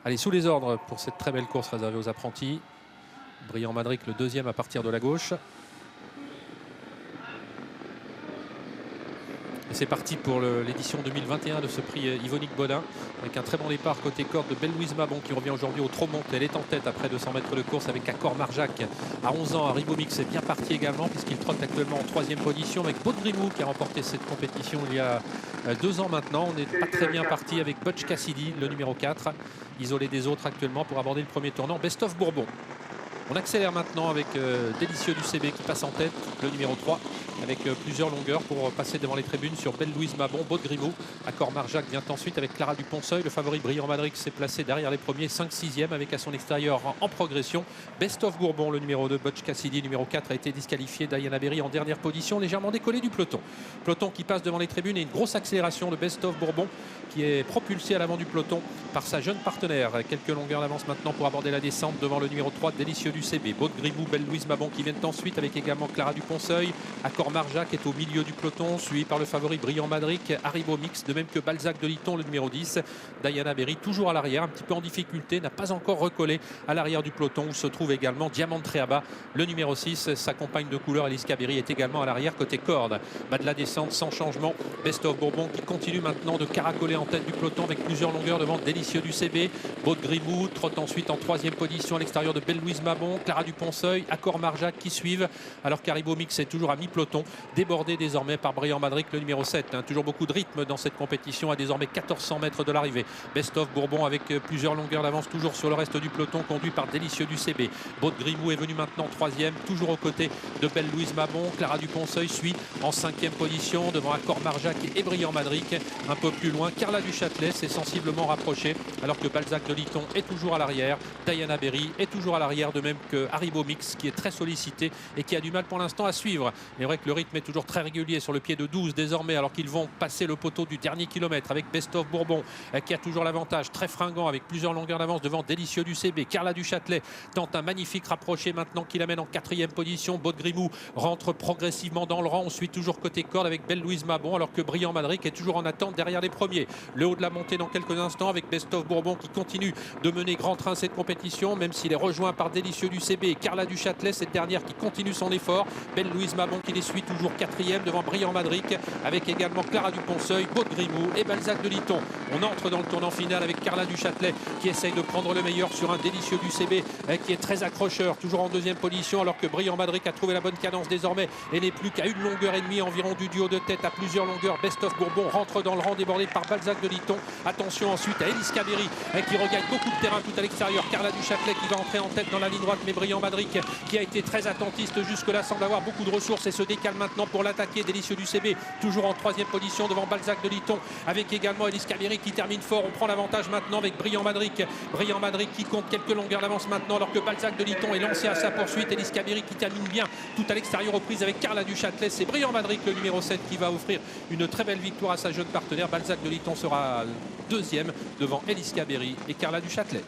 Allez, sous les ordres pour cette très belle course réservée aux apprentis. Brillant Madric, le deuxième à partir de la gauche. Et c'est parti pour l'édition 2021 de ce prix Yvonique Bodin, avec un très bon départ côté corde de Belle-Louise Mabon qui revient aujourd'hui au Tromont. Elle est en tête après 200 mètres de course avec Accor Marjac. À 11 ans, Ribomix est bien parti également puisqu'il trotte actuellement en troisième position avec Baudgrimou qui a remporté cette compétition il y a 2 ans maintenant. On n'est pas très bien parti avec Butch Cassidy, le numéro 4, isolé des autres actuellement pour aborder le premier tournant. Best of Bourbon. On accélère maintenant avec Délicieux du CB qui passe en tête, le numéro 3, avec plusieurs longueurs pour passer devant les tribunes sur Belle-Louise Mabon, Baudgrimou. Accor Marjac vient ensuite avec Clara Duponceul. Le favori Brillant Madric s'est placé derrière les premiers, 5-6e avec à son extérieur en progression. Best of Bourbon, le numéro 2, Butch Cassidy, numéro 4, a été disqualifié. Diana Berry en dernière position, légèrement décollé du peloton. Peloton qui passe devant les tribunes et une grosse accélération de Best of Bourbon qui est propulsé à l'avant du peloton par sa jeune partenaire. Quelques longueurs d'avance maintenant pour aborder la descente devant le numéro 3, Délicieux du CB. Baudgrimou, Belle-Louise Mabon qui viennent ensuite avec également Clara Duponceul. Accor Marjac est au milieu du peloton, suivi par le favori Brillant Madric, Ribomix, de même que Balzac de Litton, le numéro 10. Diana Berry toujours à l'arrière, un petit peu en difficulté, n'a pas encore recollé à l'arrière du peloton où se trouve également Diamant Treaba, le numéro 6. Sa compagne de couleur, Eliska Berry, est également à l'arrière côté corde. Bas de la descente sans changement, Best of Bourbon qui continue maintenant de caracoler en tête du peloton avec plusieurs longueurs devant Délicieux du CB. Baudgrimou trotte ensuite en troisième position à l'extérieur de Belle-Louise Mabon, Clara Duponceul, Accor Marjac qui suivent, alors qu'Aribomix est toujours à mi-peloton, débordé désormais par Brillant Madric, le numéro 7. Toujours beaucoup de rythme dans cette compétition à désormais 1400 mètres de l'arrivée. Best of Bourbon avec plusieurs longueurs d'avance toujours sur le reste du peloton, conduit par Délicieux du CB. Baudgrimou est venu maintenant troisième, toujours aux côtés de Belle-Louise Mabon. Clara Duponceul suit en cinquième position devant Accor Marjac et Brillant Madric. Un peu plus loin, Carla Duchâtelet s'est sensiblement rapprochée, alors que Balzac de Litton est toujours à l'arrière. Diana Berry est toujours à l'arrière, de même que Ribomix qui est très sollicité et qui a du mal pour l'instant à suivre. Il est vrai que le rythme est toujours très régulier sur le pied de 12 désormais, alors qu'ils vont passer le poteau du dernier kilomètre avec Best of Bourbon qui a toujours l'avantage, très fringant avec plusieurs longueurs d'avance devant Délicieux du CB. Carla Duchâtelet tente un magnifique rapproché maintenant qui l'amène en quatrième position. Baudgrimou rentre progressivement dans le rang. On suit toujours côté corde avec Belle-Louise Mabon, alors que Brillant Madric est toujours en attente derrière les premiers. Le haut de la montée dans quelques instants avec Best of Bourbon qui continue de mener grand train cette compétition, même s'il est rejoint par Délicieux du CB et Carla Duchâtelet, cette dernière qui continue son effort. Belle-Louise Mabon qui les suit toujours quatrième devant Brillant Madric, avec également Clara Duponceul, Baudgrimou et Balzac de Litton. On entre dans le tournant final avec Carla Duchâtelet qui essaye de prendre le meilleur sur un Délicieux du CB qui est très accrocheur, toujours en deuxième position, alors que Brillant Madric a trouvé la bonne cadence désormais et n'est plus qu'à 1 longueur et demie environ du duo de tête à plusieurs longueurs. Best of Bourbon rentre dans le rang débordé par Balzac de Litton. Attention ensuite à Eliska Berry qui regagne beaucoup de terrain tout à l'extérieur. Carla Duchâtelet qui va entrer en tête dans la ligne droite, mais Brillant Madric qui a été très attentiste jusque-là semble avoir beaucoup de ressources et se décale maintenant pour l'attaquer. Délicieux du CB toujours en troisième position devant Balzac de Litton, avec également Eliska Berry qui termine fort. On prend l'avantage maintenant avec Brillant Madric. Brillant Madric qui compte quelques longueurs d'avance maintenant, alors que Balzac de Litton est lancé à sa poursuite. Eliska Berry qui termine bien tout à l'extérieur aux prises avec Carla Duchâtelet. C'est Brillant Madric, le numéro 7, qui va offrir une très belle victoire à sa jeune partenaire. Balzac de Litton sera deuxième devant Eliska Berry et Carla Duchâtelet.